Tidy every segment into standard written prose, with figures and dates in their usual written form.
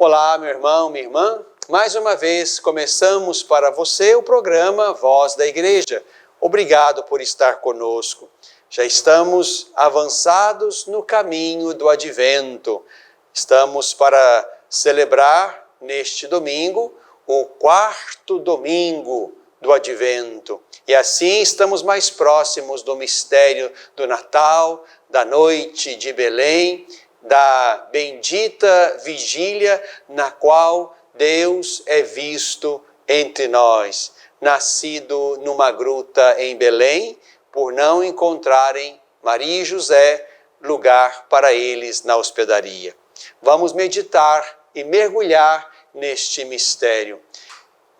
Olá, meu irmão, minha irmã. Mais uma vez começamos para você o programa Voz da Igreja. Obrigado por estar conosco. Já estamos avançados no caminho do Advento. Estamos para celebrar neste domingo o quarto domingo do Advento. E assim estamos mais próximos do mistério do Natal, da noite de Belém, da bendita vigília na qual Deus é visto entre nós, nascido numa gruta em Belém, por não encontrarem Maria e José lugar para eles na hospedaria. Vamos meditar e mergulhar neste mistério.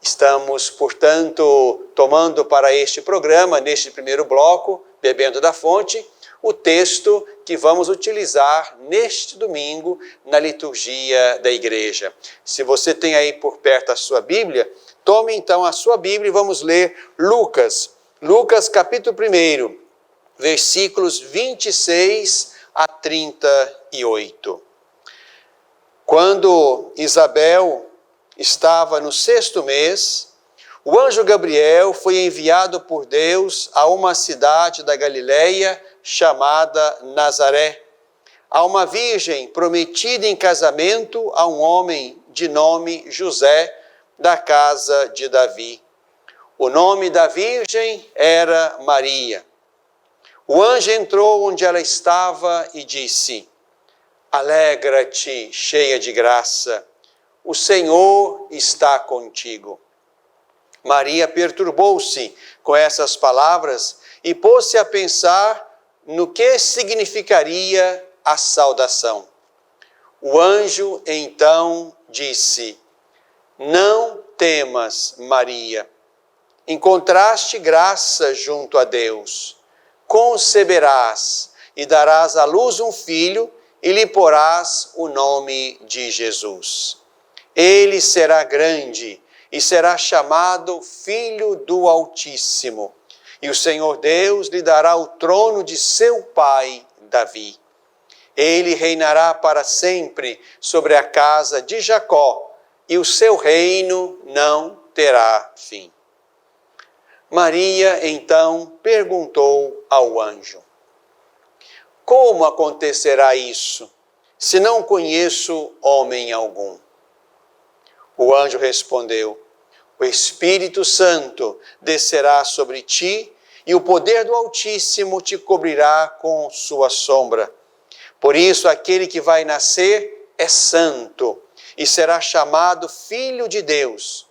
Estamos, portanto, tomando para este programa, neste primeiro bloco, Bebendo da Fonte, o texto que vamos utilizar neste domingo na liturgia da igreja. Se você tem aí por perto a sua Bíblia, tome então a sua Bíblia e vamos ler Lucas. Lucas capítulo 1, versículos 26 a 38. Quando Isabel estava no 6º mês, o anjo Gabriel foi enviado por Deus a uma cidade da Galileia chamada Nazaré, a uma virgem prometida em casamento a um homem de nome José, da casa de Davi. O nome da virgem era Maria. O anjo entrou onde ela estava e disse: Alegra-te, cheia de graça, o Senhor está contigo. Maria perturbou-se com essas palavras e pôs-se a pensar no que significaria a saudação. O anjo então disse: Não temas, Maria, encontraste graça junto a Deus. Conceberás e darás à luz um filho e lhe porás o nome de Jesus. Ele será grande e será chamado Filho do Altíssimo. E o Senhor Deus lhe dará o trono de seu pai, Davi. Ele reinará para sempre sobre a casa de Jacó, e o seu reino não terá fim. Maria, então, perguntou ao anjo: Como acontecerá isso, se não conheço homem algum? O anjo respondeu: O Espírito Santo descerá sobre ti e o poder do Altíssimo te cobrirá com sua sombra. Por isso, aquele que vai nascer é santo e será chamado Filho de Deus.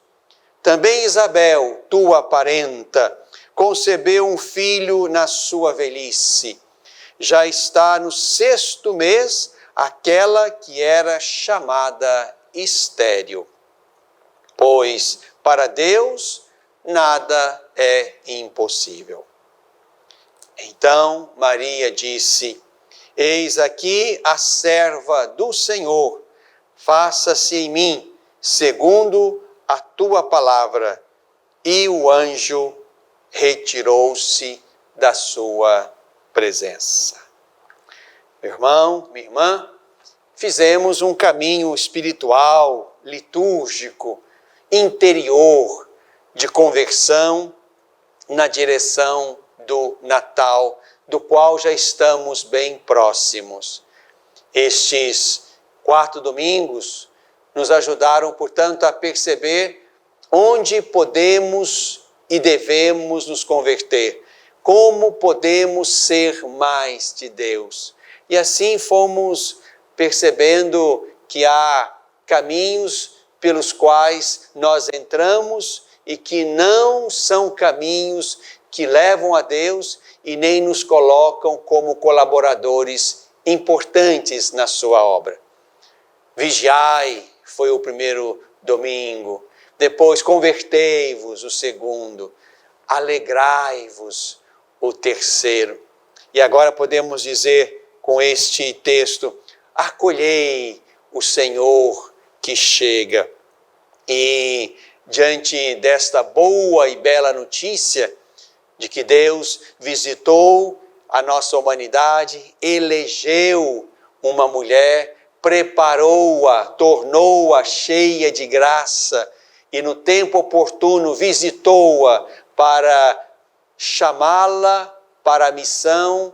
Também Isabel, tua parenta, concebeu um filho na sua velhice. Já está no 6º mês aquela que era chamada estéril. Pois para Deus nada é impossível. Então Maria disse: Eis aqui a serva do Senhor, faça-se em mim segundo a tua palavra. E o anjo retirou-se da sua presença. Meu irmão, minha irmã, fizemos um caminho espiritual, litúrgico, interior, de conversão na direção do Natal, do qual já estamos bem próximos. Estes 4 domingos nos ajudaram, portanto, a perceber onde podemos e devemos nos converter, como podemos ser mais de Deus. E assim fomos percebendo que há caminhos pelos quais nós entramos e que não são caminhos que levam a Deus e nem nos colocam como colaboradores importantes na sua obra. Vigiai foi o primeiro domingo, depois convertei-vos o segundo, alegrai-vos o terceiro. E agora podemos dizer com este texto: acolhei o Senhor que chega. E diante desta boa e bela notícia de que Deus visitou a nossa humanidade, elegeu uma mulher preparou-a, tornou-a cheia de graça e no tempo oportuno visitou-a para chamá-la para a missão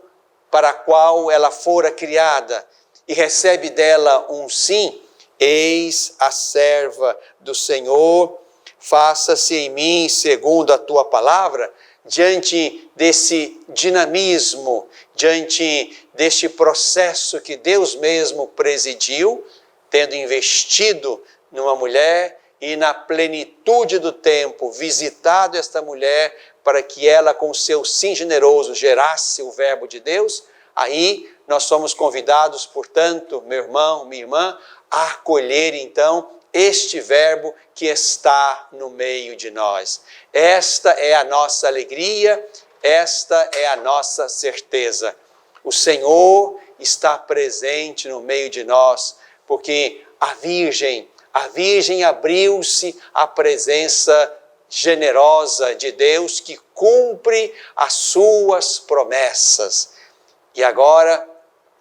para a qual ela fora criada e recebe dela um sim. Eis a serva do Senhor, faça-se em mim segundo a tua palavra. Diante desse dinamismo, diante deste processo que Deus mesmo presidiu, tendo investido numa mulher e na plenitude do tempo visitado esta mulher para que ela com seu sim generoso gerasse o verbo de Deus, aí nós somos convidados, portanto, meu irmão, minha irmã, a acolher então este verbo que está no meio de nós. Esta é a nossa alegria, esta é a nossa certeza. O Senhor está presente no meio de nós, porque a Virgem abriu-se à presença generosa de Deus que cumpre as suas promessas. E agora,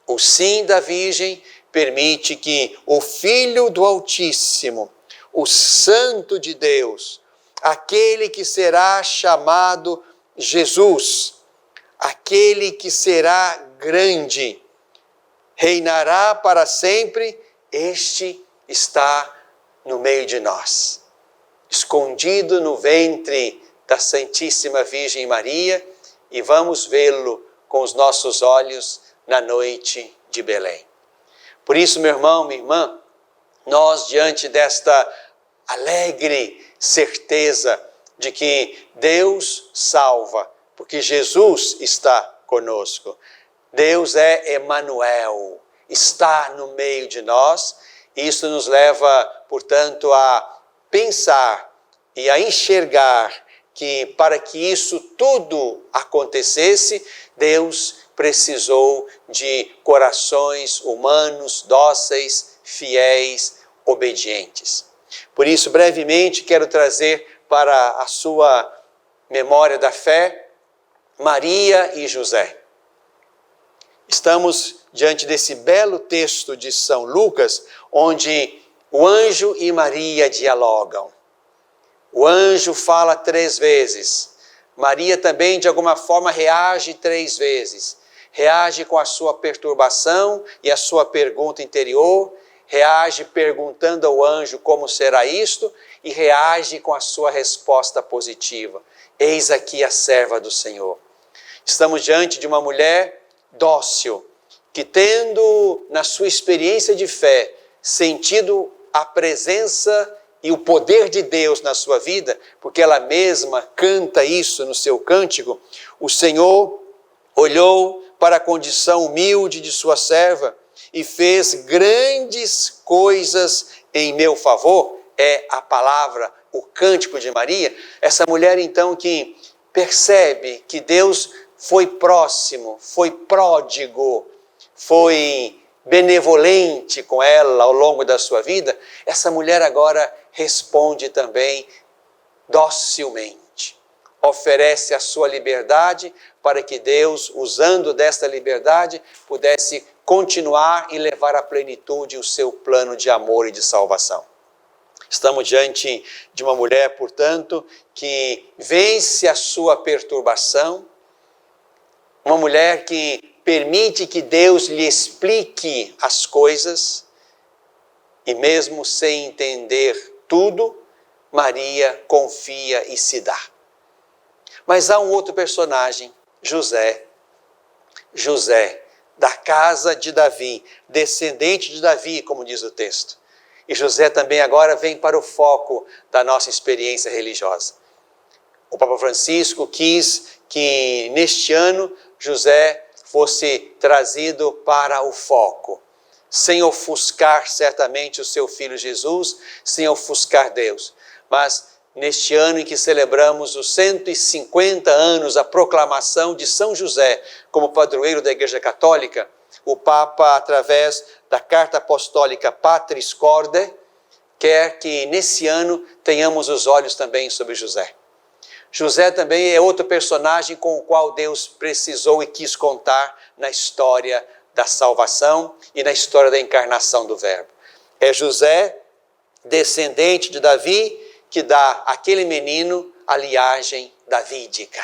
o sim da Virgem permite que o Filho do Altíssimo, o Santo de Deus, aquele que será chamado Jesus, aquele que será grande, reinará para sempre, este está no meio de nós, escondido no ventre da Santíssima Virgem Maria, e vamos vê-lo com os nossos olhos na noite de Belém. Por isso, meu irmão, minha irmã, nós diante desta alegre certeza de que Deus salva, porque Jesus está conosco. Deus é Emanuel, está no meio de nós. Isso nos leva, portanto, a pensar e a enxergar que para que isso tudo acontecesse, Deus precisou de corações humanos, dóceis, fiéis, obedientes. Por isso, brevemente, quero trazer para a sua memória da fé, Maria e José. Estamos diante desse belo texto de São Lucas, onde o anjo e Maria dialogam. O anjo fala 3 vezes. Maria também, de alguma forma, reage 3 vezes. Reage com a sua perturbação e a sua pergunta interior, reage perguntando ao anjo como será isto e reage com a sua resposta positiva. Eis aqui a serva do Senhor. Estamos diante de uma mulher dócil, que tendo na sua experiência de fé sentido a presença e o poder de Deus na sua vida, porque ela mesma canta isso no seu cântico, o Senhor olhou para a condição humilde de sua serva e fez grandes coisas em meu favor. É a palavra, o cântico de Maria. Essa mulher então que percebe que Deus foi próximo, foi pródigo, foi benevolente com ela ao longo da sua vida, essa mulher agora responde também docilmente. Oferece a sua liberdade para que Deus, usando desta liberdade, pudesse continuar e levar à plenitude o seu plano de amor e de salvação. Estamos diante de uma mulher, portanto, que vence a sua perturbação, uma mulher que permite que Deus lhe explique as coisas, e mesmo sem entender tudo, Maria confia e se dá. Mas há um outro personagem, José. José, da casa de Davi, descendente de Davi, como diz o texto. E José também agora vem para o foco da nossa experiência religiosa. O Papa Francisco quis que neste ano José fosse trazido para o foco, sem ofuscar certamente o seu filho Jesus, sem ofuscar Deus. Mas neste ano em que celebramos os 150 anos a proclamação de São José como padroeiro da Igreja Católica, o Papa, através da carta apostólica Patris Corde, quer que nesse ano tenhamos os olhos também sobre José. José também é outro personagem com o qual Deus precisou e quis contar na história da salvação e na história da encarnação do Verbo. É José, descendente de Davi, que dá àquele menino a linhagem davídica.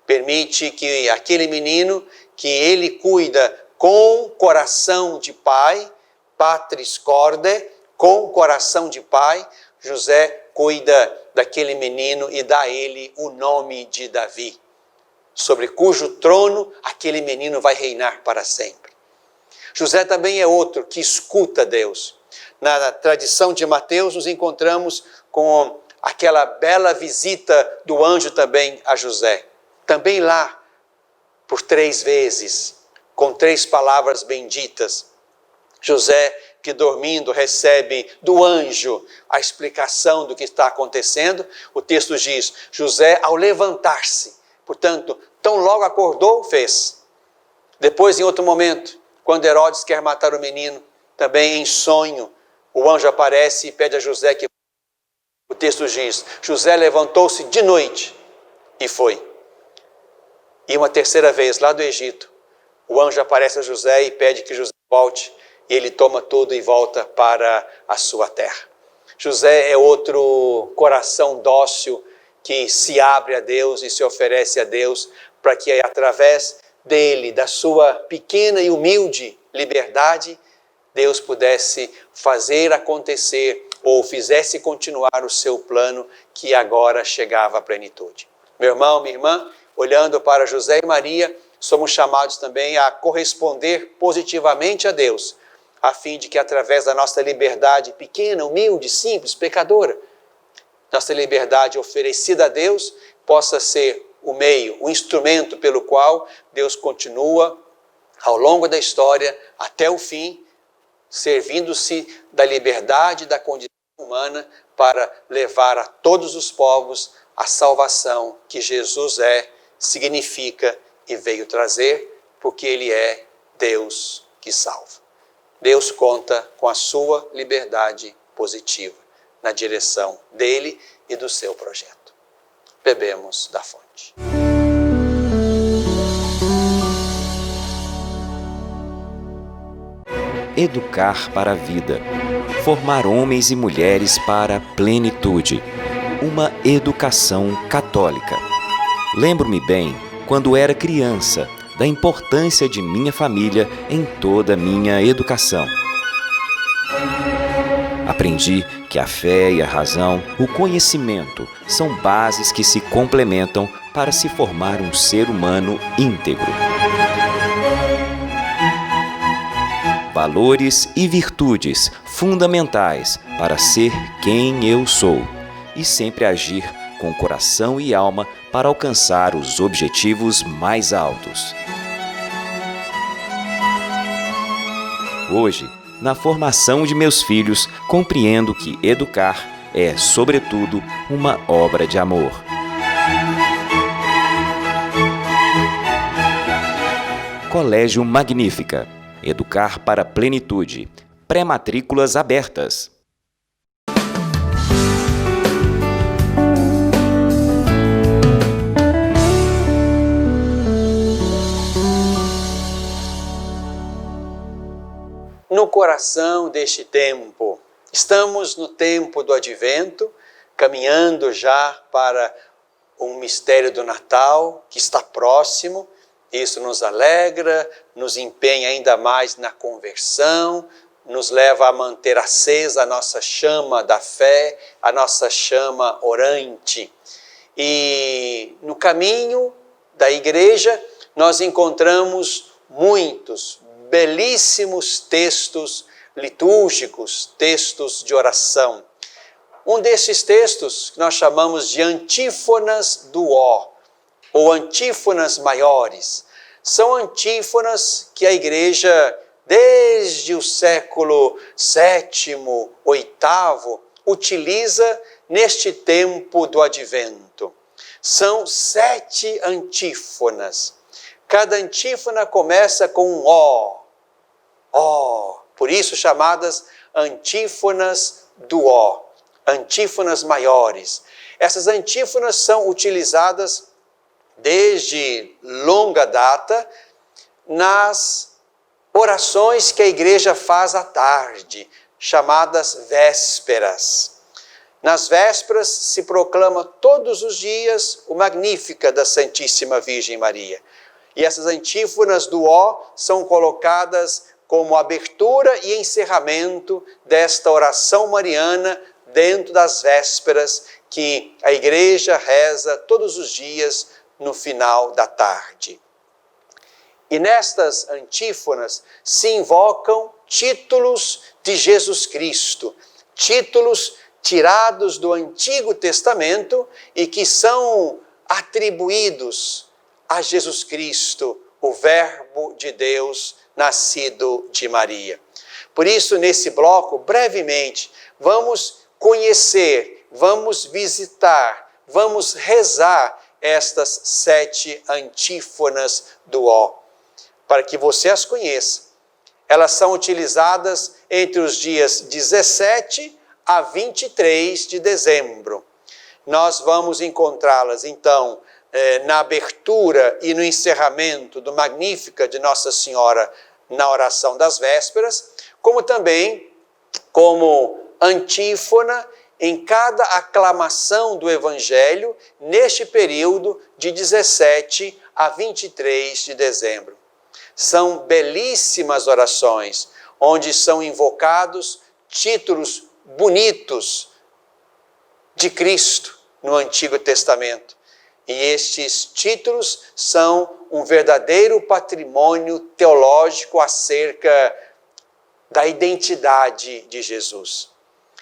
Permite que aquele menino, que ele cuida com coração de pai, patris corde, com coração de pai, José cuida daquele menino e dá a ele o nome de Davi, sobre cujo trono aquele menino vai reinar para sempre. José também é outro que escuta Deus. Na tradição de Mateus nos encontramos com aquela bela visita do anjo também a José. Também lá, por 3 vezes, com 3 palavras benditas. José, que dormindo recebe do anjo a explicação do que está acontecendo. O texto diz, José ao levantar-se, portanto, tão logo acordou, fez. Depois, em outro momento, quando Herodes quer matar o menino, também em sonho, o anjo aparece e pede a José que... O texto diz, José levantou-se de noite e foi. E uma terceira vez, lá do Egito, o anjo aparece a José e pede que José volte, e ele toma tudo e volta para a sua terra. José é outro coração dócil que se abre a Deus e se oferece a Deus para que através dele, da sua pequena e humilde liberdade, Deus pudesse fazer acontecer ou fizesse continuar o seu plano que agora chegava à plenitude. Meu irmão, minha irmã, olhando para José e Maria, somos chamados também a corresponder positivamente a Deus, a fim de que através da nossa liberdade pequena, humilde, simples, pecadora, nossa liberdade oferecida a Deus possa ser o meio, o instrumento pelo qual Deus continua ao longo da história, até o fim, servindo-se da liberdade da condição humana para levar a todos os povos a salvação que Jesus significa e veio trazer, porque Ele é Deus que salva. Deus conta com a sua liberdade positiva na direção dele e do seu projeto. Bebemos da fonte. Educar para a vida. Formar homens e mulheres para a plenitude. Uma educação católica. Lembro-me bem, quando era criança, da importância de minha família em toda a minha educação. Aprendi que a fé e a razão, o conhecimento, são bases que se complementam para se formar um ser humano íntegro. Valores e virtudes fundamentais para ser quem eu sou e sempre agir com coração e alma para alcançar os objetivos mais altos. Hoje, na formação de meus filhos, compreendo que educar é, sobretudo, uma obra de amor. Colégio Magnífica. Educar para a plenitude. Pré-matrículas abertas. No coração deste tempo, estamos no tempo do Advento, caminhando já para o mistério do Natal, que está próximo. Isso nos alegra, nos empenha ainda mais na conversão, nos leva a manter acesa a nossa chama da fé, a nossa chama orante. E no caminho da igreja, nós encontramos muitos belíssimos textos litúrgicos, textos de oração. Um desses textos que nós chamamos de antífonas do ó, ou antífonas maiores. São antífonas que a igreja, desde o século VII, VIII, utiliza neste tempo do Advento. São 7 antífonas. Cada antífona começa com um ó. Ó, por isso chamadas antífonas do ó, antífonas maiores. Essas antífonas são utilizadas desde longa data nas orações que a igreja faz à tarde, chamadas vésperas. Nas vésperas se proclama todos os dias o Magníficat da Santíssima Virgem Maria. E essas antífonas do Ó são colocadas como abertura e encerramento desta oração mariana dentro das vésperas que a igreja reza todos os dias no final da tarde. E nestas antífonas se invocam títulos de Jesus Cristo, títulos tirados do Antigo Testamento e que são atribuídos a Jesus Cristo, o Verbo de Deus nascido de Maria. Por isso, nesse bloco, brevemente, vamos conhecer, vamos visitar, vamos rezar estas 7 antífonas do Ó, para que você as conheça. Elas são utilizadas entre os dias 17 a 23 de dezembro. Nós vamos encontrá-las, então, na abertura e no encerramento do Magníficat de Nossa Senhora na oração das vésperas, como também como antífona em cada aclamação do Evangelho neste período de 17 a 23 de dezembro. São belíssimas orações, onde são invocados títulos bonitos de Cristo no Antigo Testamento. E estes títulos são um verdadeiro patrimônio teológico acerca da identidade de Jesus.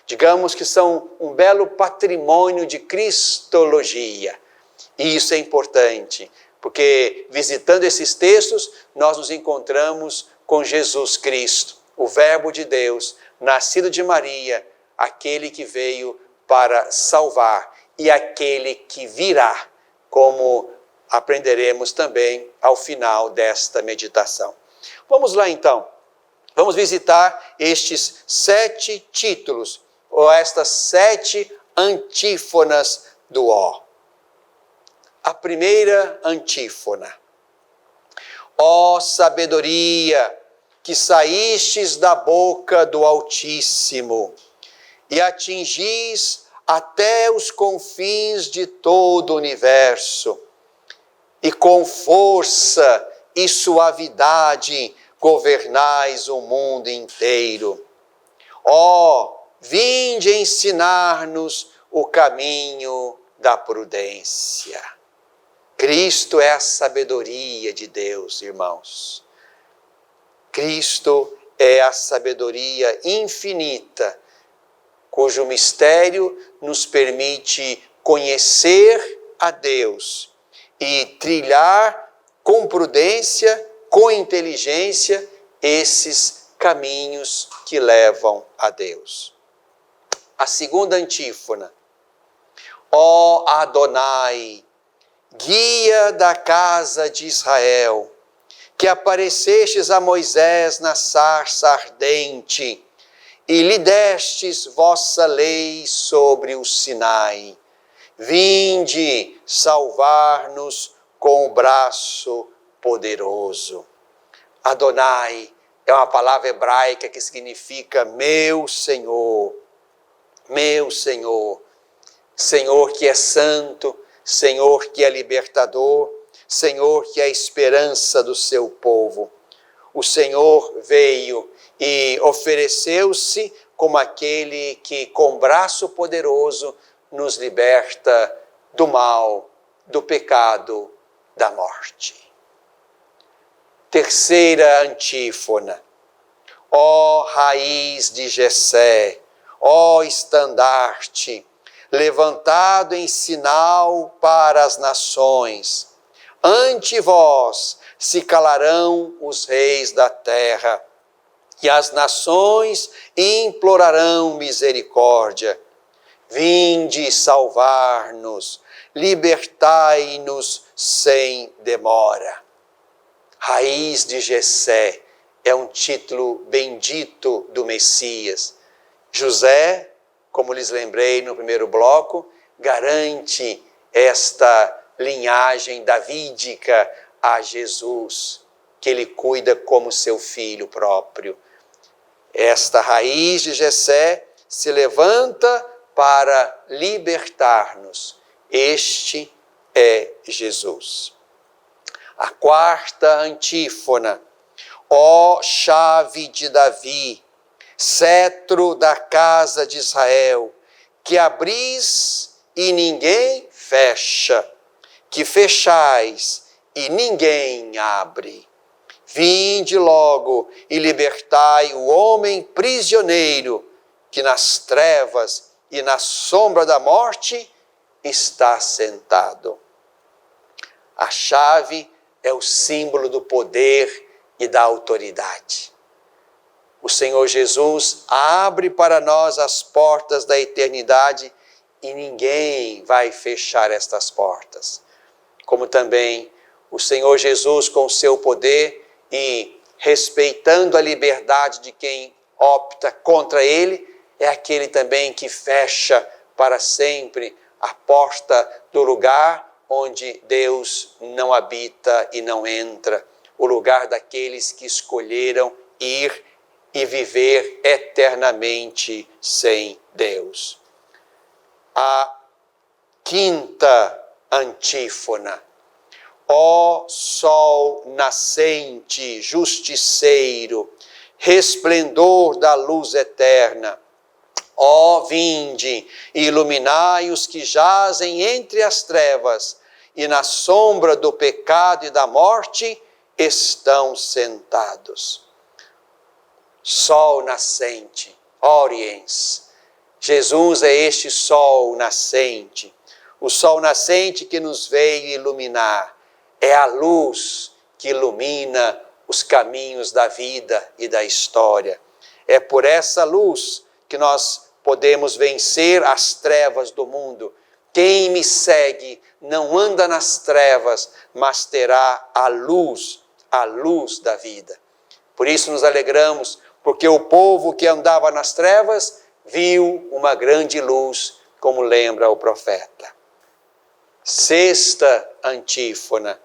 Digamos que são um belo patrimônio de cristologia. E isso é importante, porque visitando esses textos, nós nos encontramos com Jesus Cristo, o Verbo de Deus, nascido de Maria, aquele que veio para salvar e aquele que virá, como aprenderemos também ao final desta meditação. Vamos lá então, vamos visitar estes 7 títulos, ou estas 7 antífonas do Ó. A primeira antífona. Ó sabedoria, que saístes da boca do Altíssimo e atingis até os confins de todo o universo, e com força e suavidade governais o mundo inteiro. Ó, vinde ensinar-nos o caminho da prudência. Cristo é a sabedoria de Deus, irmãos. Cristo é a sabedoria infinita, cujo mistério nos permite conhecer a Deus e trilhar com prudência, com inteligência, esses caminhos que levam a Deus. A segunda antífona. Ó Adonai, guia da casa de Israel, que aparecestes a Moisés na sarça ardente, e lhe destes vossa lei sobre o Sinai. Vinde salvar-nos com o braço poderoso. Adonai é uma palavra hebraica que significa meu Senhor. Meu Senhor. Senhor que é santo, Senhor que é libertador, Senhor que é a esperança do seu povo. O Senhor veio e ofereceu-se como aquele que com braço poderoso nos liberta do mal, do pecado, da morte. Terceira antífona. Ó raiz de Jessé, ó estandarte, levantado em sinal para as nações. Ante vós se calarão os reis da terra, e as nações implorarão misericórdia. Vinde salvar-nos, libertai-nos sem demora. Raiz de Jessé é um título bendito do Messias. José, como lhes lembrei no primeiro bloco, garante esta linhagem davídica a Jesus. que ele cuida como seu filho próprio. Esta raiz de Jessé se levanta para libertar-nos. Este é Jesus. A quarta antífona. Ó chave de Davi, cetro da casa de Israel, que abris e ninguém fecha, que fechais e ninguém abre. Vinde logo e libertai o homem prisioneiro, que nas trevas e na sombra da morte está sentado. A chave é o símbolo do poder e da autoridade. O Senhor Jesus abre para nós as portas da eternidade e ninguém vai fechar estas portas. Como também o Senhor Jesus, com o seu poder e respeitando a liberdade de quem opta contra ele, é aquele também que fecha para sempre a porta do lugar onde Deus não habita e não entra, o lugar daqueles que escolheram ir e viver eternamente sem Deus. A quinta antífona. Ó sol nascente, justiceiro, resplendor da luz eterna, ó vinde, iluminai os que jazem entre as trevas e na sombra do pecado e da morte estão sentados. Sol nascente, oriens. Jesus é este sol nascente. O sol nascente que nos veio iluminar. É a luz que ilumina os caminhos da vida e da história. É por essa luz que nós podemos vencer as trevas do mundo. Quem me segue não anda nas trevas, mas terá a luz da vida. Por isso nos alegramos, porque o povo que andava nas trevas viu uma grande luz, como lembra o profeta. Sexta antífona.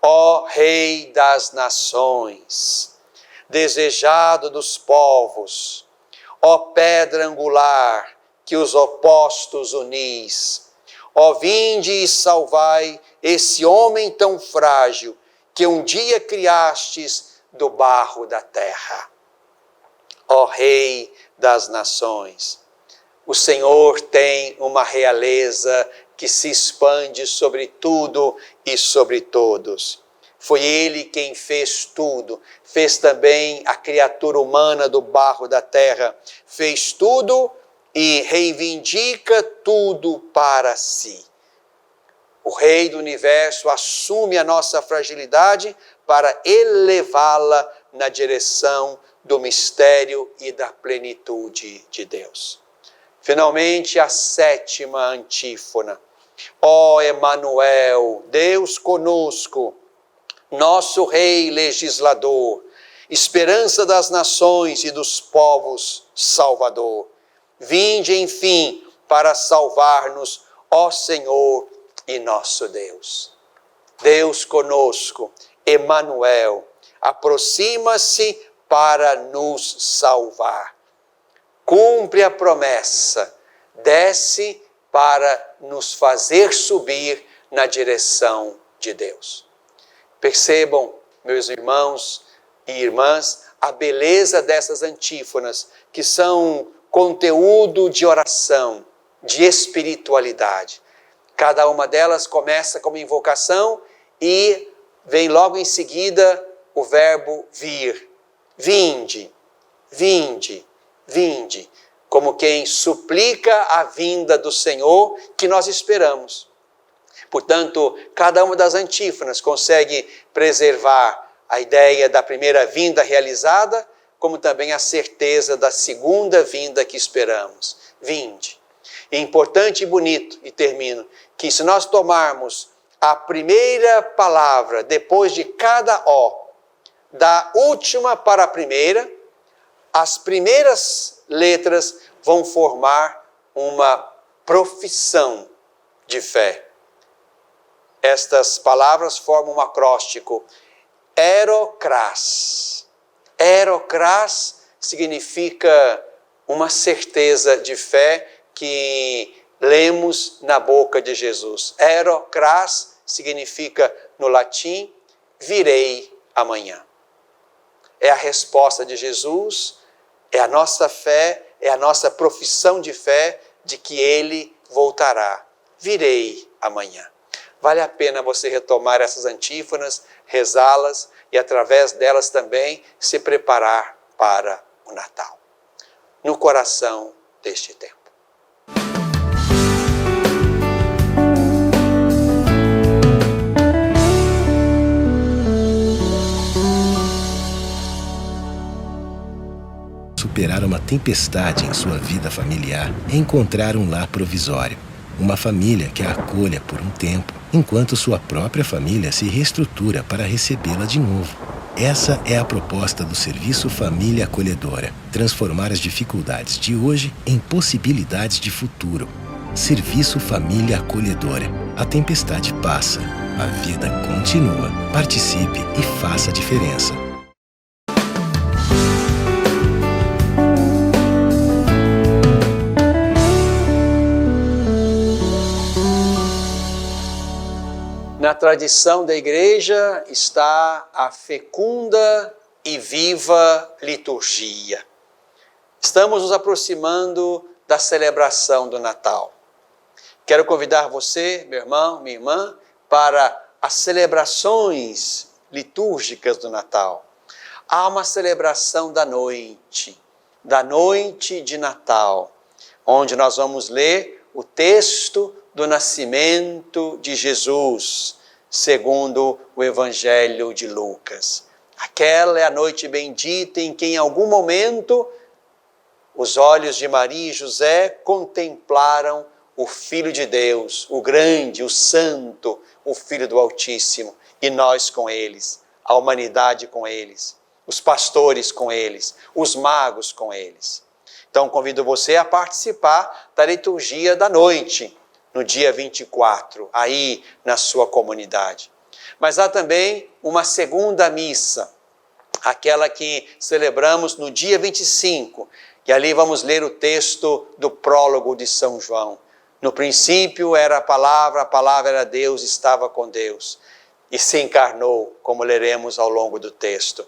Ó Rei das nações, desejado dos povos, ó pedra angular que os opostos unis, ó vinde e salvai esse homem tão frágil que um dia criastes do barro da terra. Ó Rei das nações, o Senhor tem uma realeza que se expande sobre tudo e sobre todos. Foi Ele quem fez tudo, fez também a criatura humana do barro da terra, fez tudo e reivindica tudo para si. O Rei do Universo assume a nossa fragilidade para elevá-la na direção do mistério e da plenitude de Deus. Finalmente, a sétima antífona. Ó Emanuel, Deus conosco, nosso Rei legislador, esperança das nações e dos povos, Salvador. Vinde, enfim, para salvar-nos, ó Senhor e nosso Deus. Deus conosco, Emanuel, aproxima-se para nos salvar. Cumpre a promessa, desce para nos fazer subir na direção de Deus. Percebam, meus irmãos e irmãs, a beleza dessas antífonas, que são conteúdo de oração, de espiritualidade. Cada uma delas começa como invocação e vem logo em seguida o verbo vir. Vinde, vinde, vinde. Como quem suplica a vinda do Senhor que nós esperamos. Portanto, cada uma das antífonas consegue preservar a ideia da primeira vinda realizada, como também a certeza da segunda vinda que esperamos. Vinde. É importante e bonito, e termino, que se nós tomarmos a primeira palavra depois de cada ó, da última para a primeira, as primeiras letras vão formar uma profissão de fé. Estas palavras formam um acróstico. Aerocrás. Aerocrás significa uma certeza de fé que lemos na boca de Jesus. Aerocrás significa, no latim, virei amanhã. É a resposta de Jesus, é a nossa fé, é a nossa profissão de fé de que Ele voltará. Virei amanhã. Vale a pena você retomar essas antífonas, rezá-las e através delas também se preparar para o Natal. No coração deste tempo. Superar uma tempestade em sua vida familiar é encontrar um lar provisório. Uma família que a acolha por um tempo, enquanto sua própria família se reestrutura para recebê-la de novo. Essa é a proposta do Serviço Família Acolhedora. Transformar as dificuldades de hoje em possibilidades de futuro. Serviço Família Acolhedora. A tempestade passa, a vida continua. Participe e faça a diferença. Na tradição da igreja está a fecunda e viva liturgia. Estamos nos aproximando da celebração do Natal. Quero convidar você, meu irmão, minha irmã, para as celebrações litúrgicas do Natal. Há uma celebração da noite de Natal, onde nós vamos ler o texto do nascimento de Jesus, segundo o Evangelho de Lucas. Aquela é a noite bendita em que em algum momento os olhos de Maria e José contemplaram o Filho de Deus, o grande, o santo, o Filho do Altíssimo, e nós com eles, a humanidade com eles, os pastores com eles, os magos com eles. Então convido você a participar da liturgia da noite, no dia 24, aí na sua comunidade. Mas há também uma segunda missa, aquela que celebramos no dia 25, e ali vamos ler o texto do prólogo de São João. No princípio era a palavra era Deus, estava com Deus, e se encarnou, como leremos ao longo do texto.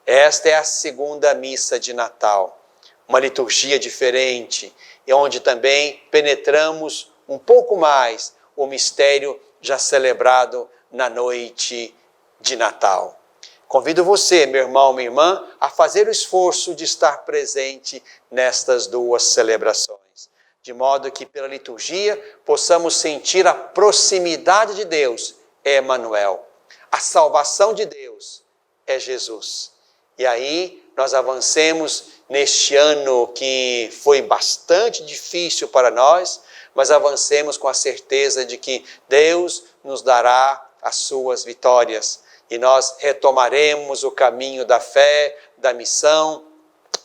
Esta é a segunda missa de Natal, uma liturgia diferente, e onde também penetramos um pouco mais o mistério já celebrado na noite de Natal. Convido você, meu irmão, minha irmã, a fazer o esforço de estar presente nestas duas celebrações, de modo que pela liturgia possamos sentir a proximidade de Deus, é Emmanuel. A salvação de Deus é Jesus. E aí nós avancemos neste ano que foi bastante difícil para nós, mas avancemos com a certeza de que Deus nos dará as suas vitórias e nós retomaremos o caminho da fé, da missão,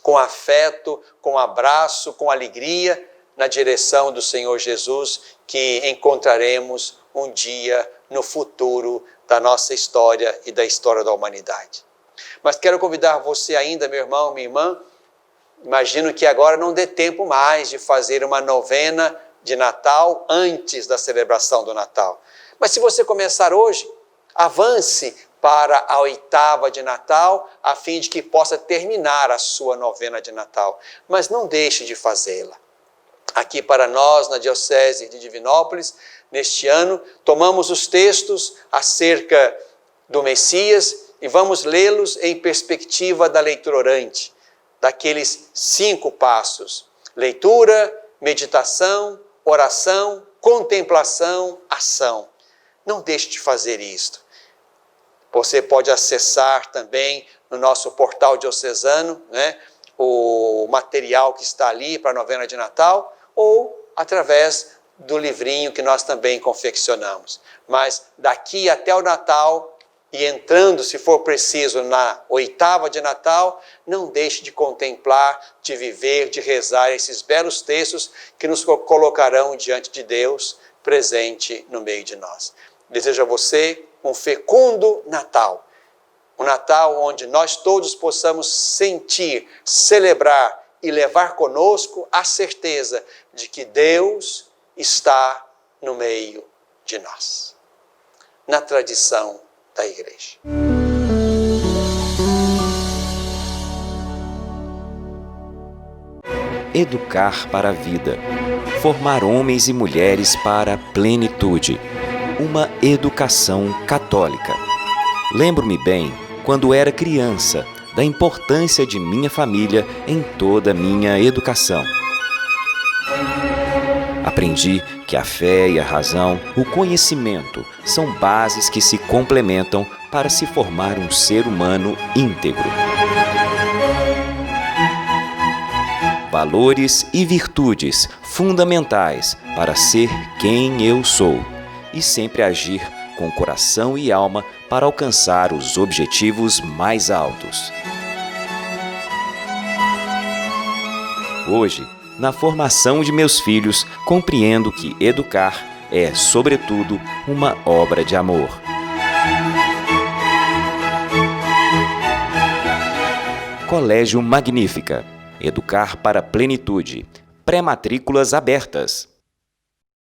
com afeto, com abraço, com alegria, na direção do Senhor Jesus, que encontraremos um dia no futuro da nossa história e da história da humanidade. Mas quero convidar você ainda, meu irmão, minha irmã, imagino que agora não dê tempo mais de fazer uma novena de Natal antes da celebração do Natal. Mas se você começar hoje, avance para a 8ª de Natal, a fim de que possa terminar a sua novena de Natal. Mas não deixe de fazê-la. Aqui para nós, na Diocese de Divinópolis, neste ano, tomamos os textos acerca do Messias e vamos lê-los em perspectiva da leitura orante, daqueles 5 passos: leitura, meditação, oração, contemplação, ação. Não deixe de fazer isto. Você pode acessar também no nosso portal diocesano, o material que está ali para a novena de Natal, ou através do livrinho que nós também confeccionamos. Mas daqui até o Natal, e entrando, se for preciso, na 8ª de Natal, não deixe de contemplar, de viver, de rezar esses belos textos que nos colocarão diante de Deus, presente no meio de nós. Desejo a você um fecundo Natal, Um Natal onde nós todos possamos sentir, celebrar e levar conosco a certeza de que Deus está no meio de nós. Na tradição da igreja. Educar para a vida. Formar homens e mulheres para a plenitude. Uma educação católica. Lembro-me bem, quando era criança, da importância de minha família em toda a minha educação. Aprendi que a fé e a razão, o conhecimento, são bases que se complementam para se formar um ser humano íntegro. Valores e virtudes fundamentais para ser quem eu sou e sempre agir com coração e alma para alcançar os objetivos mais altos. Hoje, na formação de meus filhos, compreendo que educar é, sobretudo, uma obra de amor. Colégio Magnífica. Educar para a plenitude. Pré-matrículas abertas.